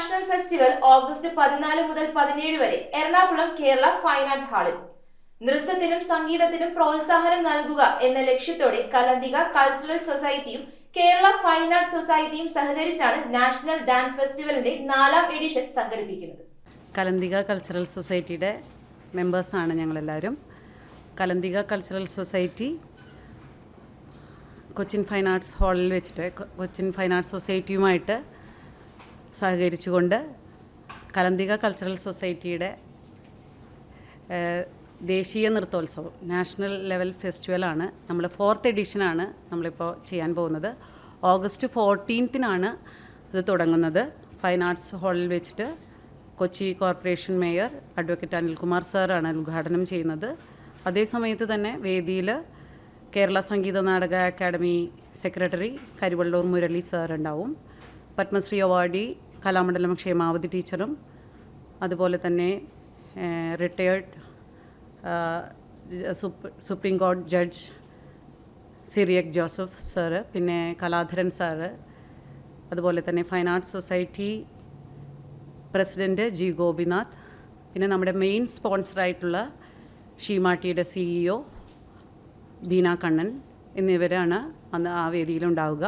National festival August 14 മുതൽ 17 വരെ Ernakulam Kerala fine arts ഹാളിൽ. നൃത്തത്തിനും സംഗീതത്തിനും പ്രോത്സാഹനം നൽകുക എന്ന ലക്ഷ്യത്തോടെ കലന്തിക കൾച്ചറൽ സൊസൈറ്റിയും കേരള ഫൈൻ ആർട്സ് സൊസൈറ്റിയും സഹകരിച്ചാണ് നാഷണൽ ഡാൻസ് ഫെസ്റ്റിവലിന്റെ 4ാം എഡിഷൻ സംഘടിപ്പിക്കുന്നത്. കലന്തിക കൾച്ചറൽ സൊസൈറ്റിയുടെ മെമ്പേഴ്സാണ് ഞങ്ങളെല്ലാവരും. Kalanthika cultural society Cochin fine arts ഹാളിൽ വെച്ചിട്ട് കൊച്ചിൻ ഫൈൻ ആർട്സ് സൊസൈറ്റിയുമായിട്ട് സഹകരിച്ചുകൊണ്ട് കലന്തിക കൾച്ചറൽ സൊസൈറ്റിയുടെ ദേശീയ നൃത്തോത്സവം നാഷണൽ ലെവൽ ഫെസ്റ്റിവലാണ് നമ്മൾ 4th എഡിഷനാണ് നമ്മളിപ്പോൾ ചെയ്യാൻ പോകുന്നത്. ഓഗസ്റ്റ് 14 ഇത് തുടങ്ങുന്നത്. ഫൈൻ ആർട്സ് ഹാളിൽ വെച്ചിട്ട് Kochi corporation mayor advocate Anilkumar സാറാണ് ഉദ്ഘാടനം ചെയ്യുന്നത്. അതേ സമയത്ത് തന്നെ വേദിയിൽ കേരള സംഗീത നാടക അക്കാദമി സെക്രട്ടറി കരിവള്ളൂർ മുരളി സാർ ഉണ്ടാവും. പത്മശ്രീ അവാർഡി കലാമണ്ഡലം ക്ഷേമാവതി ടീച്ചറും അതുപോലെ തന്നെ റിട്ടയേർഡ് സുപ്രീം കോടതി ജഡ്ജ് സിറിയക് ജോസഫ് സാറ്, പിന്നെ കലാധരൻ സാറ്, അതുപോലെ തന്നെ fine arts society president G Gopinath, പിന്നെ നമ്മുടെ മെയിൻ സ്പോൺസറായിട്ടുള്ള ഷീമാട്ടിയുടെ CEO ബീന കണ്ണൻ എന്നിവരാണ് അന്ന് ആ വേദിയിലുണ്ടാവുക.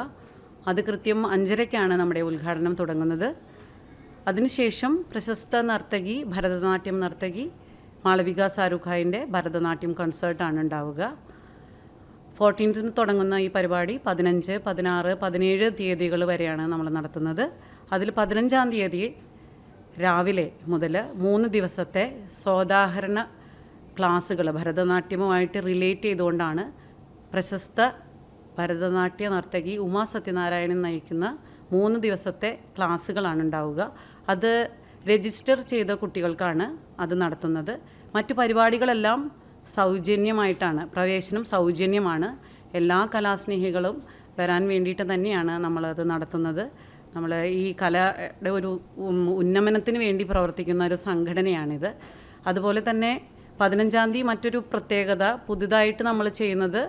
അത് കൃത്യം 5:30 നമ്മുടെ ഉദ്ഘാടനം തുടങ്ങുന്നത്. അതിനുശേഷം പ്രശസ്ത നർത്തകി ഭരതനാട്യം നർത്തകി മാളവിക സാരൂഖായിൻ്റെ ഭരതനാട്യം കൺസേർട്ടാണ് ഉണ്ടാവുക. 14 തുടങ്ങുന്ന ഈ പരിപാടി 15, 16, 17 തീയതികൾ വരെയാണ് നമ്മൾ നടത്തുന്നത്. അതിൽ 15-ാം തീയതി രാവിലെ മുതൽ 3 ദിവസത്തെ സോദാഹരണ ക്ലാസ്സുകൾ ഭരതനാട്യവുമായിട്ട് റിലേറ്റ് ചെയ്തുകൊണ്ടാണ് പ്രശസ്ത ഭരതനാട്യ നർത്തകി ഉമാ സത്യനാരായണൻ നയിക്കുന്ന 3 ദിവസത്തെ ക്ലാസ്സുകളാണ് ഉണ്ടാവുക. അത് രജിസ്റ്റർ ചെയ്ത കുട്ടികൾക്കാണ് അത് നടത്തുന്നത്. മറ്റു പരിപാടികളെല്ലാം സൗജന്യമായിട്ടാണ്, പ്രവേശനം സൗജന്യമാണ്. എല്ലാ കലാസ്നേഹികളും വരാൻ വേണ്ടിയിട്ട് തന്നെയാണ് നമ്മളത് നടത്തുന്നത്. നമ്മൾ ഈ കലയുടെ ഒരു ഉന്നമനത്തിന് വേണ്ടി പ്രവർത്തിക്കുന്ന ഒരു സംഘടനയാണിത്. അതുപോലെ തന്നെ 15-ാം തീയതി മറ്റൊരു പ്രത്യേകത, പുതുതായിട്ട് നമ്മൾ ചെയ്യുന്നത്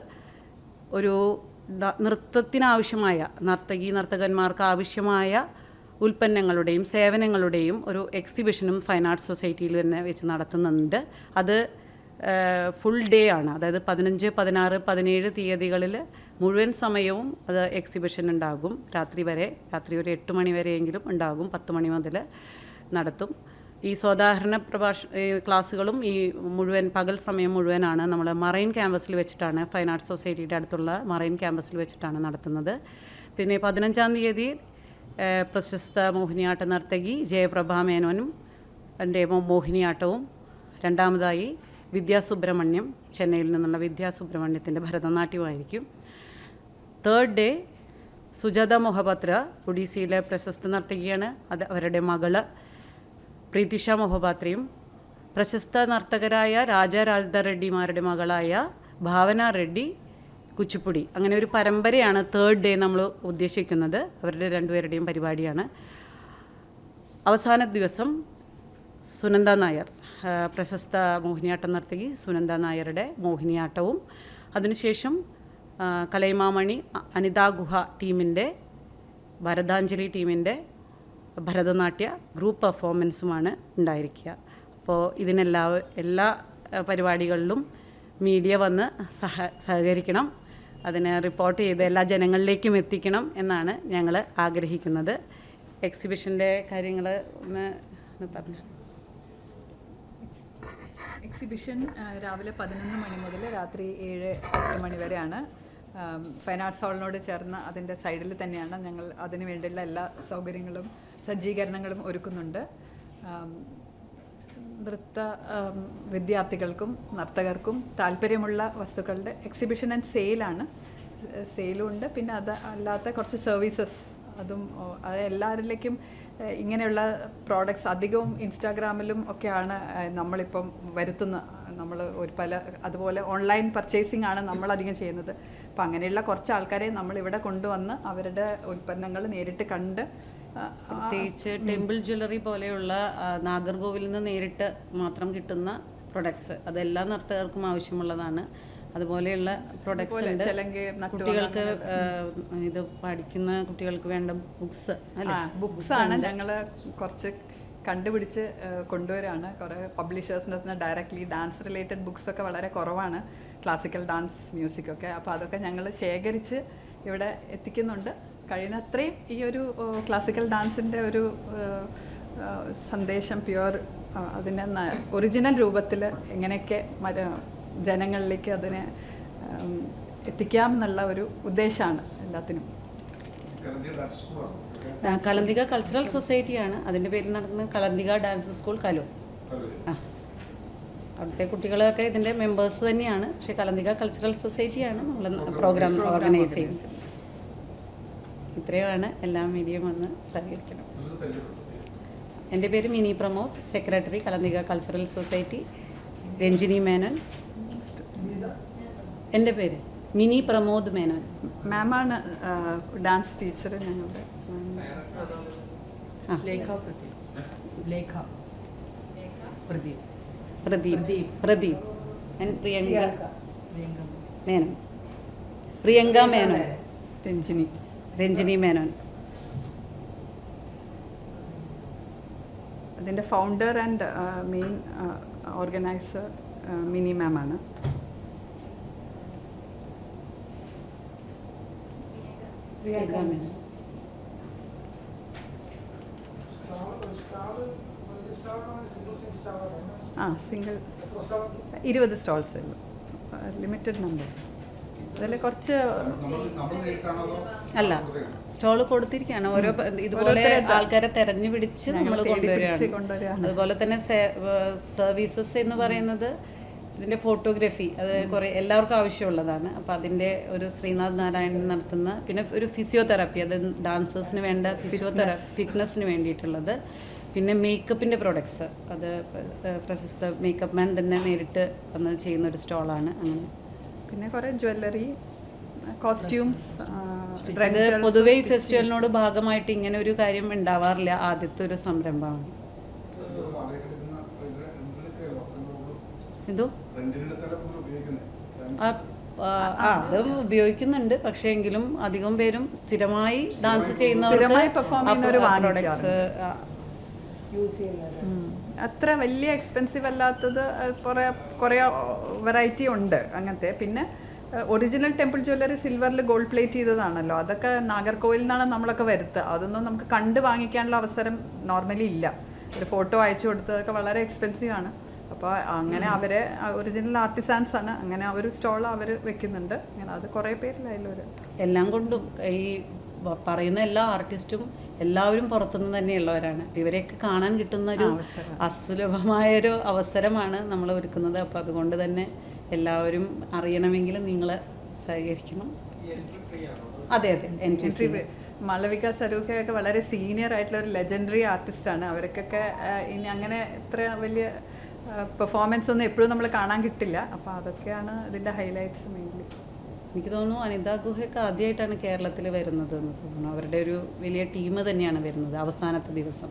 ഒരു നൃത്തത്തിനാവശ്യമായ നർത്തകന്മാർക്ക് ആവശ്യമായ ഉൽപ്പന്നങ്ങളുടെയും സേവനങ്ങളുടെയും ഒരു എക്സിബിഷനും ഫൈൻ ആർട്സ് സൊസൈറ്റിയിൽ തന്നെ വെച്ച് നടത്തുന്നുണ്ട്. അത് ഫുൾ ഡേ ആണ്. അതായത് 15, 16, 17 തീയതികളിൽ മുഴുവൻ സമയവും അത് എക്സിബിഷൻ ഉണ്ടാകും. രാത്രി ഒരു 8 മണി വരെയെങ്കിലും ഉണ്ടാകും. 10 മണി മുതൽ നടത്തും. ഈ സോദാഹരണ ക്ലാസ്സുകളും ഈ മുഴുവൻ പകൽ സമയം മുഴുവനാണ് നമ്മൾ മറൈൻ ക്യാമ്പസിൽ വെച്ചിട്ടാണ്, ഫൈൻ ആർട്സ് സൊസൈറ്റിയുടെ അടുത്തുള്ള മറൈൻ ക്യാമ്പസിൽ വെച്ചിട്ടാണ് നടത്തുന്നത്. പിന്നെ 15-ാം തീയതി പ്രശസ്ത മോഹിനിയാട്ട നർത്തകി ജയപ്രഭ മേനോനും എൻ്റെ മോഹിനിയാട്ടവും, രണ്ടാമതായി വിദ്യാസുബ്രഹ്മണ്യം, ചെന്നൈയിൽ നിന്നുള്ള വിദ്യാസുബ്രഹ്മണ്യത്തിൻ്റെ ഭരതനാട്യമായിരിക്കും. 3rd ഡേ സുജാത മൊഹപത്ര ഒഡീസയിലെ പ്രശസ്ത നർത്തകിയാണ്. അത് അവരുടെ മകള് പ്രീതിഷ മൊഹപാത്രയും പ്രശസ്ത നർത്തകരായ രാജാ റെഡ്ഡിമാരുടെ മകളായ ഭാവന റെഡ്ഡി കുച്ചിപ്പുടി. അങ്ങനെ ഒരു പരമ്പരയാണ് 3rd ഡേ നമ്മൾ ഉദ്ദേശിക്കുന്നത്. അവരുടെ രണ്ടുപേരുടെയും പരിപാടിയാണ്. അവസാന ദിവസം സുനന്ദ നായർ, പ്രശസ്ത മോഹിനിയാട്ട നർത്തകി സുനന്ദ നായരുടെ മോഹിനിയാട്ടവും, അതിനുശേഷം കലൈമാമണി അനിതാ ഗുഹ ടീമിൻ്റെ ഭരതാഞ്ജലി ടീമിൻ്റെ ഭരതനാട്യ ഗ്രൂപ്പ് പെർഫോമൻസുമാണ് ഉണ്ടായിരിക്കുക. അപ്പോൾ എല്ലാ പരിപാടികളിലും മീഡിയ വന്ന് സഹകരിക്കണം. അതിനെ റിപ്പോർട്ട് ചെയ്ത് എല്ലാ ജനങ്ങളിലേക്കും എത്തിക്കണം എന്നാണ് ഞങ്ങൾ ആഗ്രഹിക്കുന്നത്. എക്സിബിഷൻ്റെ കാര്യങ്ങൾ ഒന്ന് പറഞ്ഞു. എക്സിബിഷൻ രാവിലെ 11 മണി മുതൽ രാത്രി 7-8 മണി വരെയാണ്. ഫൈൻ ആർട്സ് ഹാളിനോട് ചേർന്ന് അതിൻ്റെ സൈഡിൽ തന്നെയാണ് ഞങ്ങൾ അതിന് വേണ്ടിയുള്ള എല്ലാ സൗകര്യങ്ങളും സജ്ജീകരണങ്ങളും ഒരുക്കുന്നുണ്ട്. നൃത്ത വിദ്യാർത്ഥികൾക്കും നർത്തകർക്കും താല്പര്യമുള്ള വസ്തുക്കളുടെ എക്സിബിഷൻ ആൻഡ് സെയിലും ഉണ്ട്. പിന്നെ അത് അല്ലാത്ത കുറച്ച് സർവീസസ് അതും അത് എല്ലാവരിലേക്കും ഇങ്ങനെയുള്ള പ്രോഡക്ട്സ് അധികവും ഇൻസ്റ്റാഗ്രാമിലും ഒക്കെയാണ് നമ്മളിപ്പം വരുത്തുന്നത്. നമ്മൾ അതുപോലെ ഓൺലൈൻ പർച്ചേസിംഗ് ആണ് നമ്മളധികം ചെയ്യുന്നത്. അപ്പം അങ്ങനെയുള്ള കുറച്ച് ആൾക്കാരെ നമ്മളിവിടെ കൊണ്ടുവന്ന് അവരുടെ ഉൽപ്പന്നങ്ങൾ നേരിട്ട് കണ്ട്, പ്രത്യേകിച്ച് ടെമ്പിൾ ജ്വല്ലറി പോലെയുള്ള നാഗർകോവിലിൽ നിന്ന് നേരിട്ട് മാത്രം കിട്ടുന്ന പ്രൊഡക്ട്സ് അതെല്ലാ നർത്തകർക്കും ആവശ്യമുള്ളതാണ്. അതുപോലെയുള്ള പ്രൊഡക്ട്സ് ഉണ്ട്. ചെലങ്ക്, കുട്ടികൾക്ക് ഇത് പഠിക്കുന്ന കുട്ടികൾക്ക് വേണ്ട ബുക്സ് അല്ലേ? ബുക്സ് ആണ് ഞങ്ങൾ കുറച്ച് കണ്ടുപിടിച്ച് കൊണ്ടുവരാണ്. കുറേ പബ്ലിഷേഴ്സിൻ്റെ നിന്ന് ഡയറക്റ്റ്ലി ഡാൻസ് റിലേറ്റഡ് ബുക്സൊക്കെ വളരെ കുറവാണ്, ക്ലാസിക്കൽ ഡാൻസ് മ്യൂസിക്കൊക്കെ. അപ്പോൾ അതൊക്കെ ഞങ്ങൾ ശേഖരിച്ച് ഇവിടെ എത്തിക്കുന്നുണ്ട്. കഴിയുന്നത്രയും ഈ ഒരു ക്ലാസിക്കൽ ഡാൻസിൻ്റെ ഒരു സന്ദേശം പ്യുവർ അതിൻ്റെ ഒറിജിനൽ രൂപത്തിൽ എങ്ങനെയൊക്കെ ജനങ്ങളിലേക്ക് അതിനെ എത്തിക്കാം എന്നുള്ള ഒരു ഉദ്ദേശമാണ് എല്ലാത്തിനും. കലന്തിക കൾച്ചറൽ സൊസൈറ്റിയാണ് അതിൻ്റെ പേരിൽ നടക്കുന്ന കലന്തിക ഡാൻസ് സ്കൂൾ കലൂർ. അവിടുത്തെ കുട്ടികളൊക്കെ ഇതിൻ്റെ മെമ്പേഴ്സ് തന്നെയാണ്. പക്ഷേ കലന്തിക കൾച്ചറൽ സൊസൈറ്റിയാണ് നമ്മൾ പ്രോഗ്രാം ഓർഗനൈസ് ചെയ്യുന്നത്. ഇത്രയുമാണ്. എല്ലാ മീഡിയയും വന്ന് സഹകരിക്കണം. എൻ്റെ പേര് Mini Pramod, secretary Kalanthika cultural society, Ranjini Menon. എൻ്റെ പേര് മിനി പ്രമോദ് മേനോൻ. മാമാണ് ഡാൻസ് ടീച്ചർ ഞങ്ങളുടെ. പ്രദീപ് ആൻഡ് പ്രിയങ്ക മേനോൻ. പ്രിയങ്ക മേനോൻ. രഞ്ജിനി മേനോൻ. അതിൻ്റെ founder and main organiser Mini മാമാണ്. സിംഗിൾ 20 സ്റ്റോൾസ് ഉള്ളൂ, ലിമിറ്റഡ് നമ്പർ. അതിൽ കുറച്ച് അല്ല, സ്റ്റോള് കൊടുത്തിരിക്കുകയാണ്. ഓരോ ഇതുപോലെ ആൾക്കാരെ തെരഞ്ഞു പിടിച്ച് നമ്മൾ കൊണ്ടുവരികയാണ്. അതുപോലെ തന്നെ സർവീസസ് എന്ന് പറയുന്നത് ഇതിൻ്റെ ഫോട്ടോഗ്രാഫി, അത് കുറേ എല്ലാവർക്കും ആവശ്യമുള്ളതാണ്. അപ്പോൾ അതിൻ്റെ ഒരു ശ്രീനാഥ് നാരായണൻ നടത്തുന്ന, പിന്നെ ഒരു ഫിസിയോതെറാപ്പി, അത് ഡാൻസേഴ്സിന് വേണ്ട ഫിറ്റ്നസ്സിന് വേണ്ടിയിട്ടുള്ളത്. പിന്നെ മേക്കപ്പിൻ്റെ പ്രൊഡക്ട്സ്, അത് പ്രശസ്ത മേക്കപ്പ് മാൻ തന്നെ നേരിട്ട് വന്ന് ചെയ്യുന്നൊരു സ്റ്റോളാണ്. അങ്ങനെ പിന്നെ കുറേ ജ്വല്ലറി, കോസ്റ്റ്യൂംസ്. പൊതുവേ ഈ ഫെസ്റ്റിവലിനോട് ഭാഗമായിട്ട് ഇങ്ങനെ ഒരു കാര്യം ഉണ്ടാവാറില്ല. ആദ്യത്തെ ഒരു സംരംഭമാണ്. എന്തോ അത് ഉപയോഗിക്കുന്നുണ്ട്. പക്ഷേ എങ്കിലും അധികം പേരും സ്ഥിരമായി ഡാൻസ് ചെയ്യുന്നവർക്ക് പ്രോഡക്ട്സ് അത്ര വലിയ എക്സ്പെൻസീവ് അല്ലാത്തത് കുറേ വെറൈറ്റി ഉണ്ട് അങ്ങനത്തെ. പിന്നെ ഒറിജിനൽ ടെമ്പിൾ ജ്വല്ലറി സിൽവറിൽ ഗോൾഡ് പ്ലേറ്റ് ചെയ്തതാണല്ലോ, അതൊക്കെ നാഗർകോവിലിൽ നിന്നാണ് നമ്മളൊക്കെ വരുത്തുക. അതൊന്നും നമുക്ക് കണ്ട് വാങ്ങിക്കാനുള്ള അവസരം നോർമലി ഇല്ല. ഒരു ഫോട്ടോ അയച്ചു കൊടുത്തതൊക്കെ വളരെ എക്സ്പെൻസീവ് ആണ്. അപ്പോൾ അങ്ങനെ അവരെ ഒറിജിനൽ ആർട്ടിസാൻസ് ആണ്, അങ്ങനെ ഒരു സ്റ്റോൾ അവർ വെക്കുന്നുണ്ട്. അങ്ങനെ അത് കുറേ പേരിലായാലും എല്ലാം കൊണ്ടും ഈ പറയുന്ന എല്ലാ ആർട്ടിസ്റ്റും എല്ലാവരും പുറത്തുനിന്ന് തന്നെയുള്ളവരാണ്. ഇവരെയൊക്കെ കാണാൻ കിട്ടുന്ന ഒരു അസുലഭമായൊരു അവസരമാണ് നമ്മൾ ഒരുക്കുന്നത്. അപ്പോൾ അതുകൊണ്ട് തന്നെ എല്ലാവരും അറിയണമെങ്കിൽ നിങ്ങൾ സഹകരിക്കണം. അതെ അതെ, എൻട്രി. മാളവിക സരൂഖയൊക്കെ വളരെ സീനിയർ ആയിട്ടുള്ള ഒരു ലെജൻഡറി ആർട്ടിസ്റ്റാണ്. അവർക്കൊക്കെ ഇനി അങ്ങനെ ഇത്ര വലിയ പെർഫോമൻസ് ഒന്നും എപ്പോഴും നമ്മൾ കാണാൻ കിട്ടില്ല. അപ്പോൾ അതൊക്കെയാണ് ഇതിൻ്റെ ഹൈലൈറ്റ്സ് മെയിൻലി. എനിക്ക് തോന്നുന്നു അനിത ഗുഹയൊക്കെ ആദ്യമായിട്ടാണ് കേരളത്തിൽ വരുന്നത് എന്ന് തോന്നുന്നു. അവരുടെ ഒരു വലിയ ടീം തന്നെയാണ് വരുന്നത് അവസാനത്തെ ദിവസം.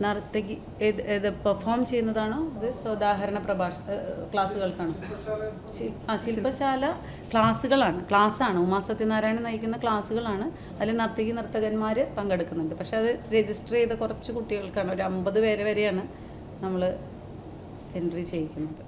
നർത്തകി പെർഫോം ചെയ്യുന്നതാണോ അത് സോദാഹരണ ക്ലാസ്സുകൾക്കാണോ? ശില്പശാല ക്ലാസ്സാണ്. ഉമാ സത്യനാരായണൻ നയിക്കുന്ന ക്ലാസ്സുകളാണ്. അതിൽ നർത്തകന്മാർ പങ്കെടുക്കുന്നുണ്ട്. പക്ഷെ അത് രജിസ്റ്റർ ചെയ്ത കുറച്ച് കുട്ടികൾക്കാണ്, ഒരു 50 പേര് വരെയാണ് നമ്മൾ എൻട്രി ചെയ്യിക്കുന്നത്.